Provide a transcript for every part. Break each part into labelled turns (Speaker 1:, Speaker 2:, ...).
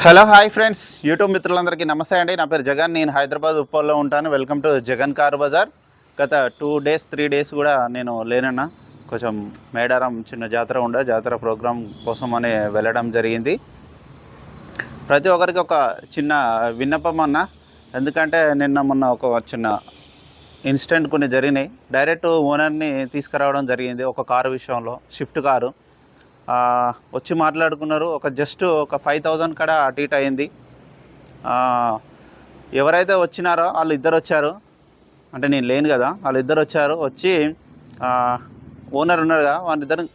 Speaker 1: Hello hi friends, YouTube మిత్రులందరికీ నమస్తే అండి. నా పేరు జగన్. నేను హైదరాబాద్ ఉప్పల్లో ఉంటాను. Welcome to Jagan car bazaar. గత 3 డేస్ కూడా నేను లేనన్నా. కొంచెం మేడారం చిన్న జాతర ఉండే, జాతర ప్రోగ్రాం కోసం అని వెళ్ళడం జరిగింది. ప్రతి ఒక్కరికి ఒక చిన్న విన్నపం అన్న. ఎందుకంటే మొన్న ఒక చిన్న ఇన్సిడెంట్ కొన్ని జరిగినాయి. డైరెక్ట్ ఓనర్ని తీసుకురావడం జరిగింది ఒక కారు విషయంలో, షిఫ్ట్ కారు. వచ్చి మాట్లాడుకున్నారు. జస్ట్ ఒక 5,000 కాడ అటు ఇటు అయింది. ఎవరైతే వచ్చినారో వాళ్ళు ఇద్దరు వచ్చారు, అంటే నేను లేను కదా, వాళ్ళు ఇద్దరు వచ్చారు. వచ్చి ఓనర్ ఉన్నారుగా, వాళ్ళిద్దరు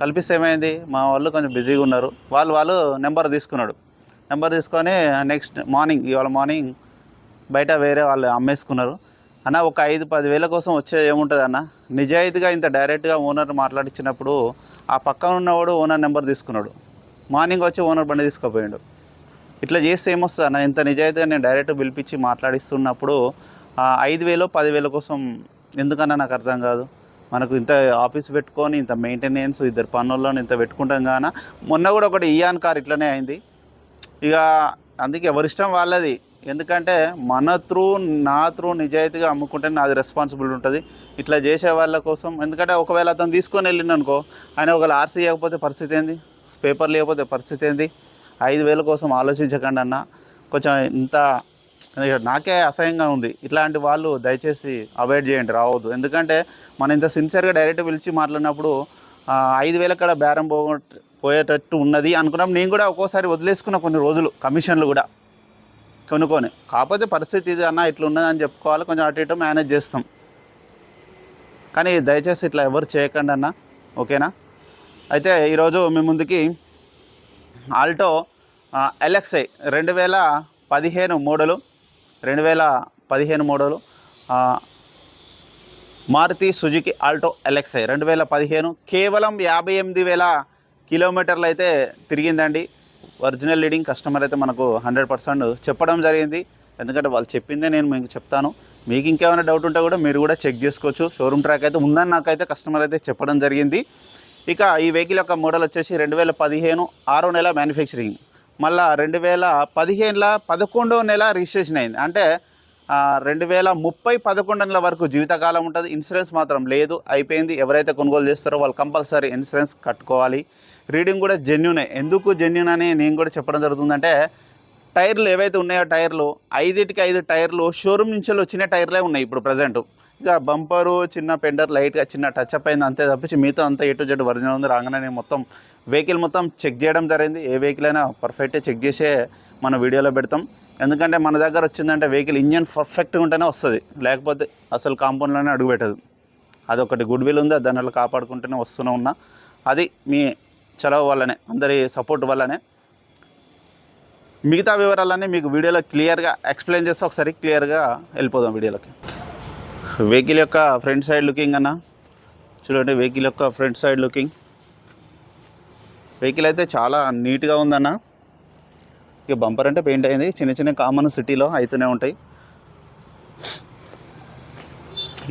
Speaker 1: కల్పిస్తే ఏమైంది, మా వాళ్ళు కొంచెం బిజీగా ఉన్నారు. వాళ్ళు నెంబర్ తీసుకున్నాడు. నెంబర్ తీసుకొని నెక్స్ట్ మార్నింగ్, ఇవాళ మార్నింగ్ బయట వేరే వాళ్ళు అమ్మేసుకున్నారు. అన్న ఒక 5-10 వేల కోసం వచ్చేది ఏముంటుంది అన్న. నిజాయితీగా ఇంత డైరెక్ట్గా ఓనర్ మాట్లాడించినప్పుడు ఆ పక్కన ఉన్నవాడు ఓనర్ నెంబర్ తీసుకున్నాడు. మార్నింగ్ వచ్చి ఓనర్ బండి తీసుకుపోయాడు. ఇట్లా చేస్తే ఏమొస్తుంది అన్న. ఇంత నిజాయితీగా నేను డైరెక్ట్ పిలిపించి మాట్లాడిస్తున్నప్పుడు 5,000-10,000 కోసం ఎందుకన్నా నాకు అర్థం కాదు. మనకు ఇంత ఆఫీస్ పెట్టుకొని ఇంత మెయింటెనెన్స్, ఇద్దరు పనులను ఇంత పెట్టుకుంటాం కానీ. మొన్న కూడా ఒకటి ఇయాన్ కార్ ఇట్లనే అయింది. ఇక అందుకే ఎవరిష్టం వాళ్ళది. ఎందుకంటే నా త్రూ నిజాయితీగా అమ్ముకుంటే నాది రెస్పాన్సిబిలిటీ ఉంటుంది. ఇట్లా చేసే వాళ్ళ కోసం, ఎందుకంటే ఒకవేళ అతను తీసుకొని వెళ్ళిండు అనుకో, ఆయన ఒకవేళ ఆర్సీ ఇవ్వకపోతే పరిస్థితి ఏంది, పేపర్ లేకపోతే పరిస్థితి ఏంది. 5,000 కోసం ఆలోచించకండి అన్న. కొంచెం ఇంత నాకే అసహ్యంగా ఉంది. ఇట్లాంటి వాళ్ళు దయచేసి అవాయిడ్ చేయండి, రావద్దు. ఎందుకంటే మనం ఇంత సిన్సియర్గా డైరెక్ట్ పిలిచి మాట్లాడినప్పుడు 5,000 కాడ బేరం పోయేటట్టు ఉన్నది అనుకున్నప్పుడు నేను కూడా ఒక్కోసారి వదిలేసుకున్న కొన్ని రోజులు కమిషన్లు కూడా కొనుక్కొని. కాకపోతే పరిస్థితి ఇది అన్న, ఇట్లా ఉన్నదని చెప్పుకోవాలి, కొంచెం అటు ఇటు మేనేజ్ చేస్తాం. కానీ దయచేసి ఇట్లా ఎవరు చేయకండి అన్న, ఓకేనా. అయితే ఈరోజు మీ ముందుకి Alto LXi 2015 model, Maruti Suzuki Alto LXi 2015 కేవలం 58,000 కిలోమీటర్లు అయితే తిరిగిందండి. ఒరిజినల్ లీడింగ్ కస్టమర్ అయితే మనకు 100% చెప్పడం జరిగింది. ఎందుకంటే వాళ్ళు చెప్పిందే నేను మీకు చెప్తాను. మీకు ఇంకేమైనా డౌట్ ఉంటే కూడా మీరు కూడా చెక్ చేసుకోవచ్చు. షోరూమ్ ట్రాక్ అయితే ఉందని నాకైతే కస్టమర్ అయితే చెప్పడం జరిగింది. ఇక ఈ వెహికల్ యొక్క మోడల్ వచ్చేసి 2015 6వ నెల మ్యానుఫ్యాక్చరింగ్, మళ్ళీ 2015 11వ నెల రిజిస్ట్రేషన్ అయింది. అంటే 2030 11 నెలల వరకు జీవితకాలం ఉంటుంది. ఇన్సూరెన్స్ మాత్రం లేదు, అయిపోయింది. ఎవరైతే కొనుగోలు చేస్తారో వాళ్ళు కంపల్సరీ ఇన్సూరెన్స్ కట్టుకోవాలి. రీడింగ్ కూడా జెన్యూనే. ఎందుకు జెన్యూన్ అని నేను కూడా చెప్పడం జరుగుతుందంటే, టైర్లు ఏవైతే ఉన్నాయో, టైర్లు 5 టైర్లు షోరూమ్ నుంచి వచ్చిన టైర్లే ఉన్నాయి ఇప్పుడు ప్రజెంట్. ఇక బంపరు చిన్న పెండర్ లైట్గా చిన్న టచ్ అప్ అయింది అంతే తప్పించి మిగతా అంతా A to Z ఒరిజినల్ ఉంది. రాగానే నేను మొత్తం వెహికల్ మొత్తం చెక్ చేయడం జరిగింది. ఏ వెహికల్ అయినా పర్ఫెక్ట్గా చెక్ చేసే మన వీడియోలో పెడతాం. ఎందుకంటే మన దగ్గర వచ్చిందంటే వెహికల్ ఇంజన్ పర్ఫెక్ట్గా ఉంటేనే వస్తుంది, లేకపోతే అసలు కాంపౌండ్లోనే అడుగు పెట్టదు. అదొకటి గుడ్ విల్ ఉంది, దానివల్ల కాపాడుకుంటూనే వస్తూనే ఉన్నా. అది మీ చలవ వల్లనే, అందరి సపోర్ట్ వల్లనే. మిగతా వివరాలన్నీ మీకు వీడియోలో క్లియర్గా ఎక్స్ప్లెయిన్ చేస్తే ఒకసారి క్లియర్గా వెళ్ళిపోదాం వీడియోలోకి. వెహికల్ యొక్క ఫ్రంట్ సైడ్ లుకింగ్ అన్న చూడండి. వెహికల్ యొక్క ఫ్రంట్ సైడ్ లుకింగ్, వెహికల్ అయితే చాలా నీట్గా ఉందన్న. ఇక బంపర్ అంటే పెయింట్ అయింది, చిన్న చిన్న కామన్ సిటీలో అయితేనే ఉంటాయి.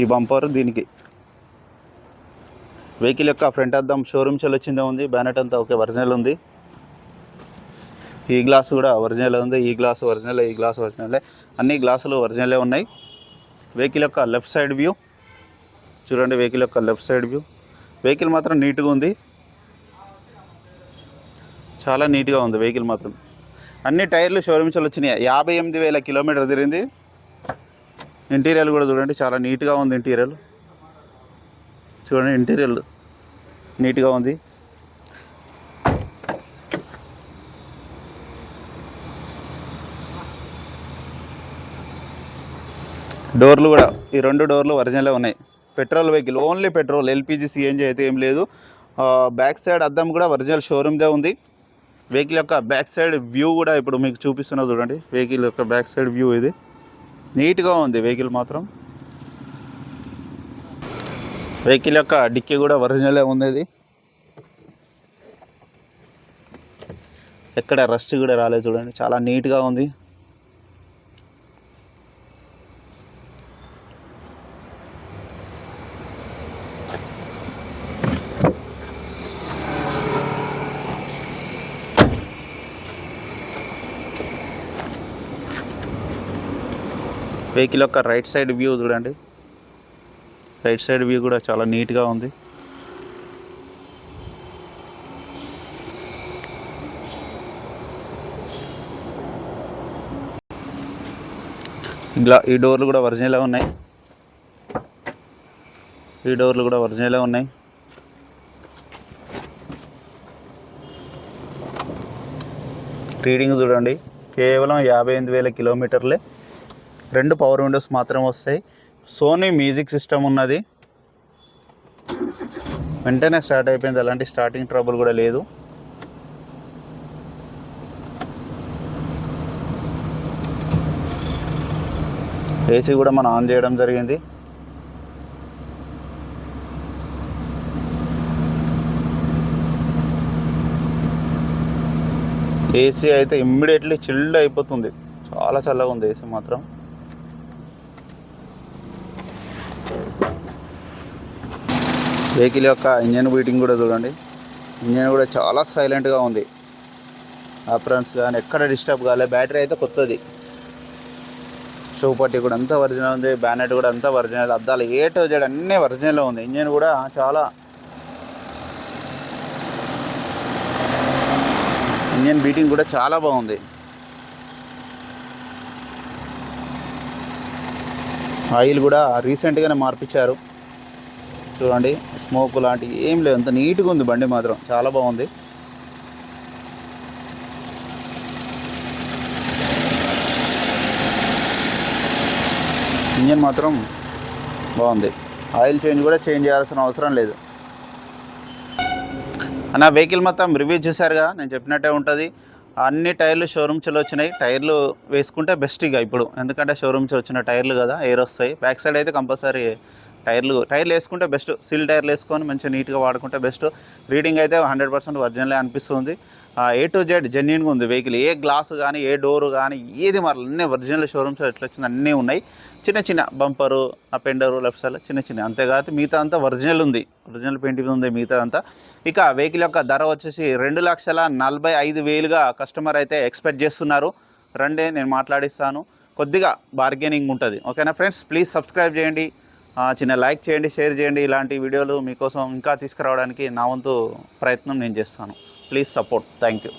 Speaker 1: ఈ బంపర్ దీనికి వెహికల్ యొక్క ఫ్రంట్ అద్దం షోరూమ్ చెల్ వచ్చిందే ఉంది. బ్యానెట్ అంతా ఓకే, ఒరిజినల్ ఉంది. ఈ గ్లాస్ కూడా ఒరిజినల్ ఉంది, ఈ గ్లాస్ ఒరిజినల్, ఈ గ్లాస్ ఒరిజినలే, అన్ని గ్లాసులు ఒరిజినలే ఉన్నాయి. వెహికల్ యొక్క లెఫ్ట్ సైడ్ వ్యూ చూడండి. వెహికల్ యొక్క లెఫ్ట్ సైడ్ వ్యూ, వెహికల్ మాత్రం నీట్గా ఉంది, చాలా నీట్గా ఉంది వెహికల్ మాత్రం. అన్ని టైర్లు షోరూమ్ చెల్ వచ్చినాయి. 58,000 కిలోమీటర్ తిరిగింది. ఇంటీరియర్ కూడా చూడండి, చాలా నీట్గా ఉంది. ఇంటీరియర్ చూడండి, ఇంటీరియర్ నీట్గా ఉంది. డోర్లు కూడా, ఈ 2 డోర్లు ఒరిజినలే ఉన్నాయి. Petrol vehicle, only petrol, LPG CNG అయితే ఏం లేదు. బ్యాక్ సైడ్ అద్దం కూడా ఒరిజినల్ షోరూమ్దే ఉంది. వెహికల్ యొక్క బ్యాక్ సైడ్ వ్యూ కూడా ఇప్పుడు మీకు చూపిస్తున్నా చూడండి. వెహికల్ యొక్క బ్యాక్ సైడ్ వ్యూ ఇది, నీట్గా ఉంది వెహికల్ మాత్రం. వెహికల్ యొక్క డిక్కీ కూడా ఒరిజినలే ఉంది. ఇది ఎక్కడ రస్ట్ కూడా రాలేదు చూడండి, చాలా నీట్గా ఉంది. వెహికల్ యొక్క రైట్ సైడ్ వ్యూ చూడండి. రైట్ సైడ్ వ్యూ కూడా చాలా నీట్గా ఉంది. ఇలా ఈ డోర్లు కూడా ఒరిజినల్గా ఉన్నాయి. రీడింగ్ చూడండి, కేవలం 58,000 కిలోమీటర్లే. 2 పవర్ విండోస్ మాత్రం వస్తాయి. సోనీ మ్యూజిక్ సిస్టమ్ ఉన్నది. వెంటనే స్టార్ట్ అయిపోయింది, అలాంటి స్టార్టింగ్ ట్రబుల్ కూడా లేదు. ఏసీ కూడా మనం ఆన్ చేయడం జరిగింది. ఏసీ అయితే ఇమ్మీడియట్లీ చిల్డ్ అయిపోతుంది, చాలా చల్లగా ఉంది ఏసీ మాత్రం. వెహికల్ యొక్క ఇంజన్ బీటింగ్ కూడా చూడండి. ఇంజన్ కూడా చాలా సైలెంట్గా ఉంది. అప్రాన్స్ కానీ ఎక్కడ డిస్టర్బ్ కాలే. బ్యాటరీ అయితే కొత్తది. షో పట్టి కూడా అంతా ఒరిజినల్ ఉంది. బ్యానెట్ కూడా అంతా ఒరిజినల్. అద్దాలు A to Z అన్నీ ఒరిజినల్లో ఉంది. ఇంజన్ కూడా చాలా, ఇంజన్ బీటింగ్ కూడా చాలా బాగుంది. ఆయిల్ కూడా రీసెంట్గానే మార్పించారు చూడండి. స్మోక్ లాంటి ఏం లేదు, అంత నీట్గా ఉంది బండి మాత్రం, చాలా బాగుంది. ఇంజన్ మాత్రం బాగుంది. ఆయిల్ చేంజ్ కూడా చేంజ్ చేయాల్సిన అవసరం లేదు. నా వెహికల్ మొత్తం రివ్యూ చూసారుగా, నేను చెప్పినట్టే ఉంటుంది. అన్ని టైర్లు షోరూమ్స్లో వచ్చినాయి. టైర్లు వేసుకుంటే బెస్ట్ ఇక ఇప్పుడు, ఎందుకంటే షోరూమ్స్ వచ్చిన టైర్లు కదా, ఎయిర్ వస్తాయి. బ్యాక్ సైడ్ అయితే కంపల్సరీ టైర్లు వేసుకుంటే బెస్ట్. సీల్ టైర్లు వేసుకొని మంచిగా నీట్గా వాడుకుంటే బెస్ట్. రీడింగ్ అయితే 100% ఒరిజినలే అనిపిస్తుంది. A to Z జెన్యున్గా ఉంది వెహికల్. ఏ గ్లాస్ కానీ, ఏ డోరు కానీ, ఏది మరి అన్నీ ఒరిజినల్ షోరూమ్స్ ఎట్లా వచ్చింది అన్నీ ఉన్నాయి. చిన్న బంపరు, ఆ పెండరు, లెఫ్ట్ సైడ్ చిన్న అంతేకాదు మిగతా అంతా ఒరిజినల్ ఉంది. ఒరిజినల్ పెయింటింగ్ ఉంది మిగతా అంతా. ఇక వెహికల్ యొక్క ధర వచ్చేసి 2,45,000గా కస్టమర్ అయితే ఎక్స్పెక్ట్ చేస్తున్నారు. రండి, నేను మాట్లాడిస్తాను. కొద్దిగా బార్గెనింగ్ ఉంటుంది. ఓకేనా ఫ్రెండ్స్, ప్లీజ్ సబ్స్క్రైబ్ చేయండి, చిన్న లైక్ చేయండి, షేర్ చేయండి. ఇలాంటి వీడియోలు మీకోసం ఇంకా తీసుకురావడానికి నా వంతు ప్రయత్నం నేను చేస్తాను. Please support. Thank you.